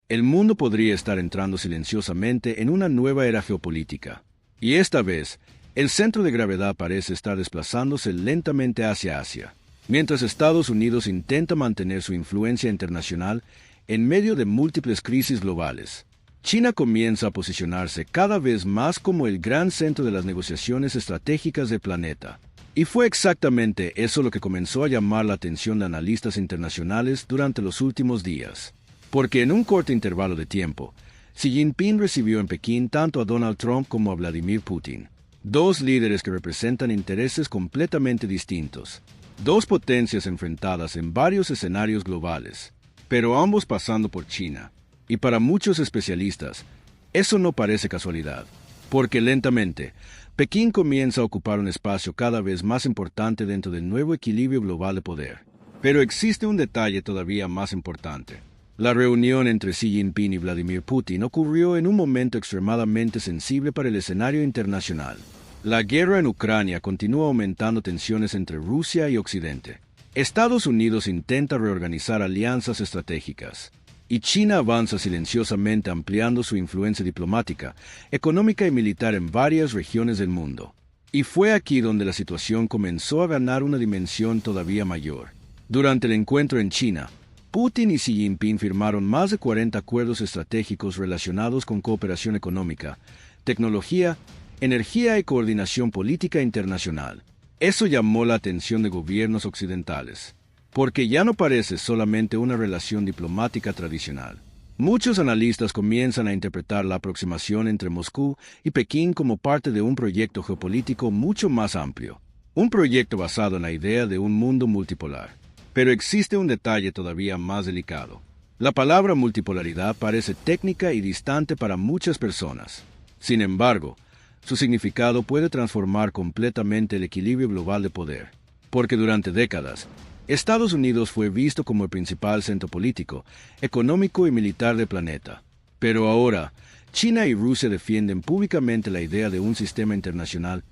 el mundo podría estar entrando silenciosamente en una nueva era geopolítica. Y esta vez, el centro de gravedad parece estar desplazándose lentamente hacia Asia, mientras Estados Unidos intenta mantener su influencia internacional en medio de múltiples crisis globales. China comienza a posicionarse cada vez más como el gran centro de las negociaciones estratégicas del planeta. Y fue exactamente eso lo que comenzó a llamar la atención de analistas internacionales durante los últimos días. Porque en un corto intervalo de tiempo, Xi Jinping recibió en Pekín tanto a Donald Trump como a Vladimir Putin, dos líderes que representan intereses completamente distintos, dos potencias enfrentadas en varios escenarios globales, pero ambos pasando por China. Y para muchos especialistas, eso no parece casualidad, porque lentamente, Pekín comienza a ocupar un espacio cada vez más importante dentro del nuevo equilibrio global de poder. Pero existe un detalle todavía más importante. La reunión entre Xi Jinping y Vladimir Putin ocurrió en un momento extremadamente sensible para el escenario internacional. La guerra en Ucrania continúa aumentando tensiones entre Rusia y Occidente. Estados Unidos intenta reorganizar alianzas estratégicas, y China avanza silenciosamente ampliando su influencia diplomática, económica y militar en varias regiones del mundo. Y fue aquí donde la situación comenzó a ganar una dimensión todavía mayor. Durante el encuentro en China, Putin y Xi Jinping firmaron más de 40 acuerdos estratégicos relacionados con cooperación económica, tecnología, energía y coordinación política internacional. Eso llamó la atención de gobiernos occidentales, porque ya no parece solamente una relación diplomática tradicional. Muchos analistas comienzan a interpretar la aproximación entre Moscú y Pekín como parte de un proyecto geopolítico mucho más amplio, un proyecto basado en la idea de un mundo multipolar. Pero existe un detalle todavía más delicado. La palabra multipolaridad parece técnica y distante para muchas personas. Sin embargo, su significado puede transformar completamente el equilibrio global de poder, porque durante décadas, Estados Unidos fue visto como el principal centro político, económico y militar del planeta. Pero ahora, China y Rusia defienden públicamente la idea de un sistema internacional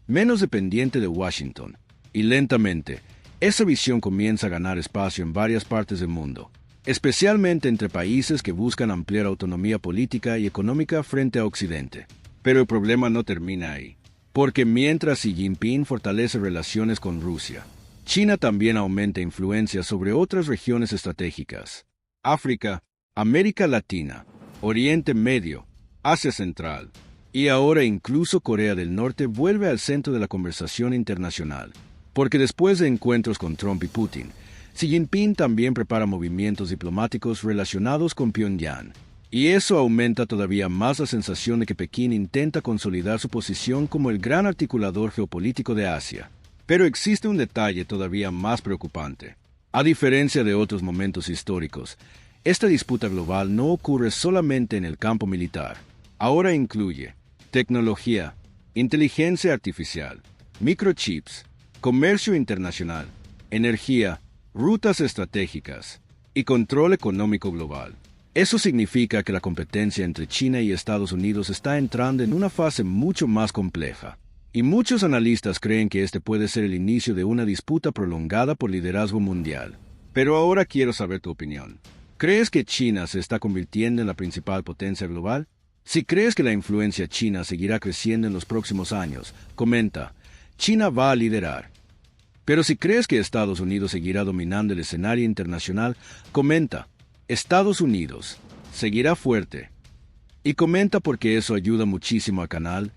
menos dependiente de Washington. Y lentamente, esa visión comienza a ganar espacio en varias partes del mundo, especialmente entre países que buscan ampliar autonomía política y económica frente a Occidente. Pero el problema no termina ahí, porque mientras Xi Jinping fortalece relaciones con Rusia, China también aumenta influencia sobre otras regiones estratégicas: África, América Latina, Oriente Medio, Asia Central, y ahora incluso Corea del Norte vuelve al centro de la conversación internacional, porque después de encuentros con Trump y Putin, Xi Jinping también prepara movimientos diplomáticos relacionados con Pyongyang, y eso aumenta todavía más la sensación de que Pekín intenta consolidar su posición como el gran articulador geopolítico de Asia. Pero existe un detalle todavía más preocupante. A diferencia de otros momentos históricos, esta disputa global no ocurre solamente en el campo militar. Ahora incluye tecnología, inteligencia artificial, microchips, comercio internacional, energía, rutas estratégicas y control económico global. Eso significa que la competencia entre China y Estados Unidos está entrando en una fase mucho más compleja. Y muchos analistas creen que este puede ser el inicio de una disputa prolongada por liderazgo mundial. Pero ahora quiero saber tu opinión. ¿Crees que China se está convirtiendo en la principal potencia global? Si crees que la influencia china seguirá creciendo en los próximos años, comenta: China va a liderar. Pero si crees que Estados Unidos seguirá dominando el escenario internacional, comenta: Estados Unidos seguirá fuerte. Y comenta porque eso ayuda muchísimo al canal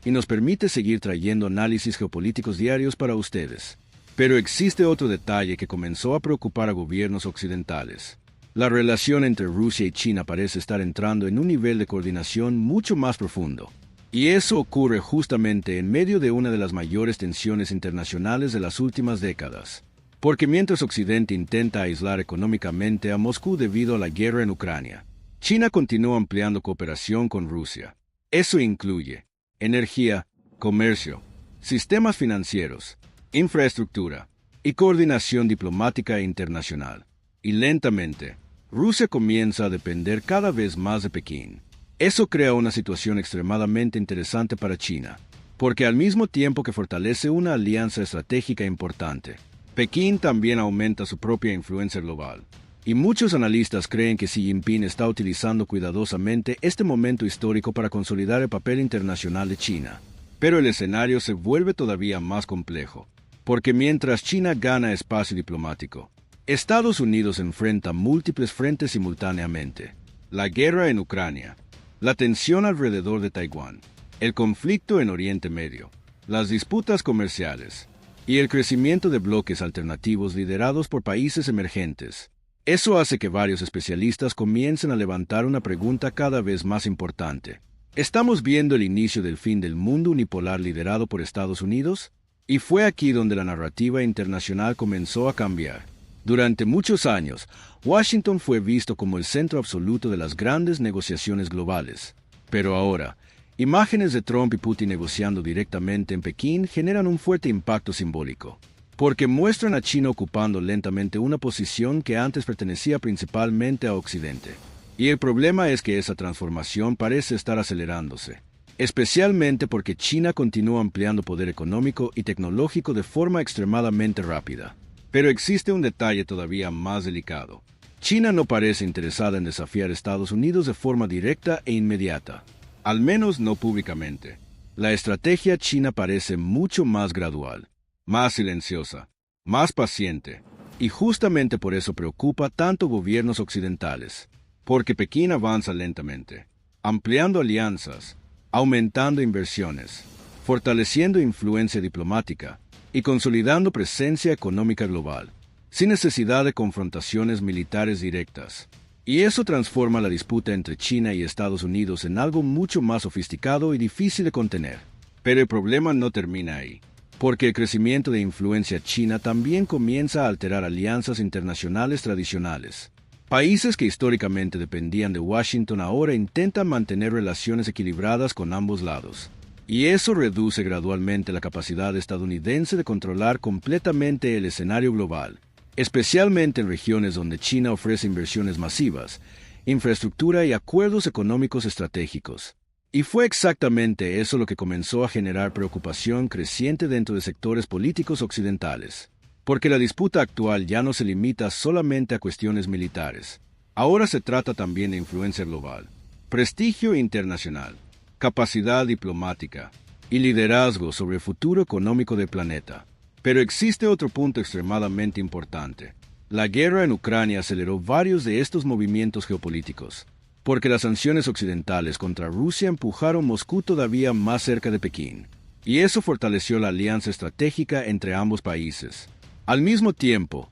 y nos permite seguir trayendo análisis geopolíticos diarios para ustedes. Pero existe otro detalle que comenzó a preocupar a gobiernos occidentales. La relación entre Rusia y China parece estar entrando en un nivel de coordinación mucho más profundo. Y eso ocurre justamente en medio de una de las mayores tensiones internacionales de las últimas décadas. Porque mientras Occidente intenta aislar económicamente a Moscú debido a la guerra en Ucrania, China continúa ampliando cooperación con Rusia. Eso incluye energía, comercio, sistemas financieros, infraestructura y coordinación diplomática internacional. Y lentamente, Rusia comienza a depender cada vez más de Pekín. Eso crea una situación extremadamente interesante para China, porque al mismo tiempo que fortalece una alianza estratégica importante, Pekín también aumenta su propia influencia global. Y muchos analistas creen que Xi Jinping está utilizando cuidadosamente este momento histórico para consolidar el papel internacional de China. Pero el escenario se vuelve todavía más complejo, porque mientras China gana espacio diplomático, Estados Unidos enfrenta múltiples frentes simultáneamente: la guerra en Ucrania, la tensión alrededor de Taiwán, el conflicto en Oriente Medio, las disputas comerciales y el crecimiento de bloques alternativos liderados por países emergentes. Eso hace que varios especialistas comiencen a levantar una pregunta cada vez más importante. ¿Estamos viendo el inicio del fin del mundo unipolar liderado por Estados Unidos? Y fue aquí donde la narrativa internacional comenzó a cambiar. Durante muchos años, Washington fue visto como el centro absoluto de las grandes negociaciones globales. Pero ahora, imágenes de Trump y Putin negociando directamente en Pekín generan un fuerte impacto simbólico, porque muestran a China ocupando lentamente una posición que antes pertenecía principalmente a Occidente. Y el problema es que esa transformación parece estar acelerándose, especialmente porque China continúa ampliando poder económico y tecnológico de forma extremadamente rápida. Pero existe un detalle todavía más delicado. China no parece interesada en desafiar a Estados Unidos de forma directa e inmediata, al menos no públicamente. La estrategia china parece mucho más gradual, más silenciosa, más paciente, y justamente por eso preocupa tanto gobiernos occidentales, porque Pekín avanza lentamente, ampliando alianzas, aumentando inversiones, fortaleciendo influencia diplomática y consolidando presencia económica global, sin necesidad de confrontaciones militares directas. Y eso transforma la disputa entre China y Estados Unidos en algo mucho más sofisticado y difícil de contener. Pero el problema no termina ahí, porque el crecimiento de influencia china también comienza a alterar alianzas internacionales tradicionales. Países que históricamente dependían de Washington ahora intentan mantener relaciones equilibradas con ambos lados. Y eso reduce gradualmente la capacidad estadounidense de controlar completamente el escenario global, especialmente en regiones donde China ofrece inversiones masivas, infraestructura y acuerdos económicos estratégicos. Y fue exactamente eso lo que comenzó a generar preocupación creciente dentro de sectores políticos occidentales, porque la disputa actual ya no se limita solamente a cuestiones militares. Ahora se trata también de influencia global, prestigio internacional, capacidad diplomática y liderazgo sobre el futuro económico del planeta. Pero existe otro punto extremadamente importante. La guerra en Ucrania aceleró varios de estos movimientos geopolíticos, porque las sanciones occidentales contra Rusia empujaron Moscú todavía más cerca de Pekín, y eso fortaleció la alianza estratégica entre ambos países. Al mismo tiempo,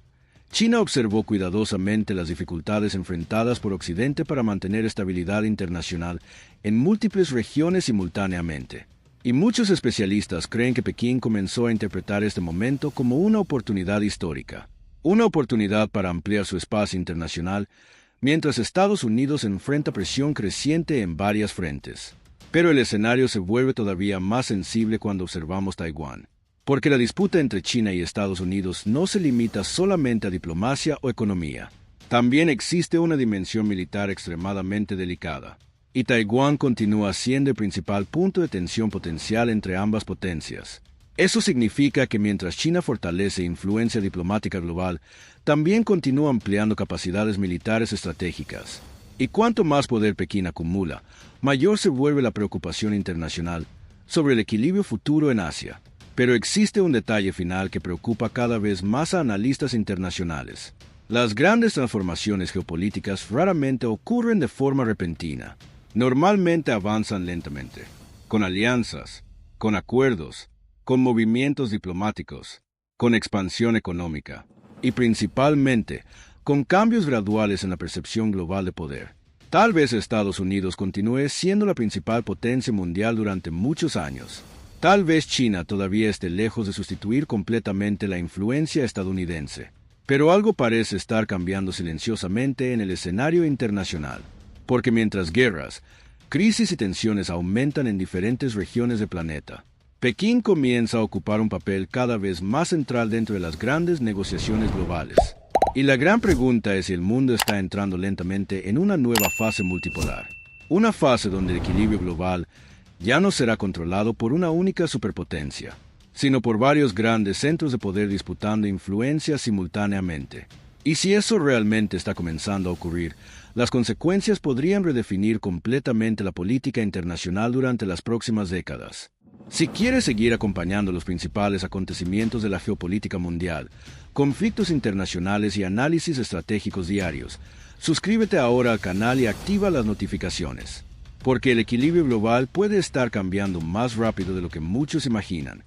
China observó cuidadosamente las dificultades enfrentadas por Occidente para mantener estabilidad internacional en múltiples regiones simultáneamente. Y muchos especialistas creen que Pekín comenzó a interpretar este momento como una oportunidad histórica, una oportunidad para ampliar su espacio internacional, mientras Estados Unidos enfrenta presión creciente en varias frentes. Pero el escenario se vuelve todavía más sensible cuando observamos Taiwán, porque la disputa entre China y Estados Unidos no se limita solamente a diplomacia o economía. También existe una dimensión militar extremadamente delicada, y Taiwán continúa siendo el principal punto de tensión potencial entre ambas potencias. Eso significa que mientras China fortalece influencia diplomática global, también continúa ampliando capacidades militares estratégicas. Y cuanto más poder Pekín acumula, mayor se vuelve la preocupación internacional sobre el equilibrio futuro en Asia. Pero existe un detalle final que preocupa cada vez más a analistas internacionales. Las grandes transformaciones geopolíticas raramente ocurren de forma repentina. Normalmente avanzan lentamente, con alianzas, con acuerdos, con movimientos diplomáticos, con expansión económica y principalmente con cambios graduales en la percepción global de poder. Tal vez Estados Unidos continúe siendo la principal potencia mundial durante muchos años. Tal vez China todavía esté lejos de sustituir completamente la influencia estadounidense, pero algo parece estar cambiando silenciosamente en el escenario internacional, porque mientras guerras, crisis y tensiones aumentan en diferentes regiones del planeta, Pekín comienza a ocupar un papel cada vez más central dentro de las grandes negociaciones globales. Y la gran pregunta es si el mundo está entrando lentamente en una nueva fase multipolar, una fase donde el equilibrio global ya no será controlado por una única superpotencia, sino por varios grandes centros de poder disputando influencia simultáneamente. Y si eso realmente está comenzando a ocurrir, las consecuencias podrían redefinir completamente la política internacional durante las próximas décadas. Si quieres seguir acompañando los principales acontecimientos de la geopolítica mundial, conflictos internacionales y análisis estratégicos diarios, suscríbete ahora al canal y activa las notificaciones, porque el equilibrio global puede estar cambiando más rápido de lo que muchos imaginan.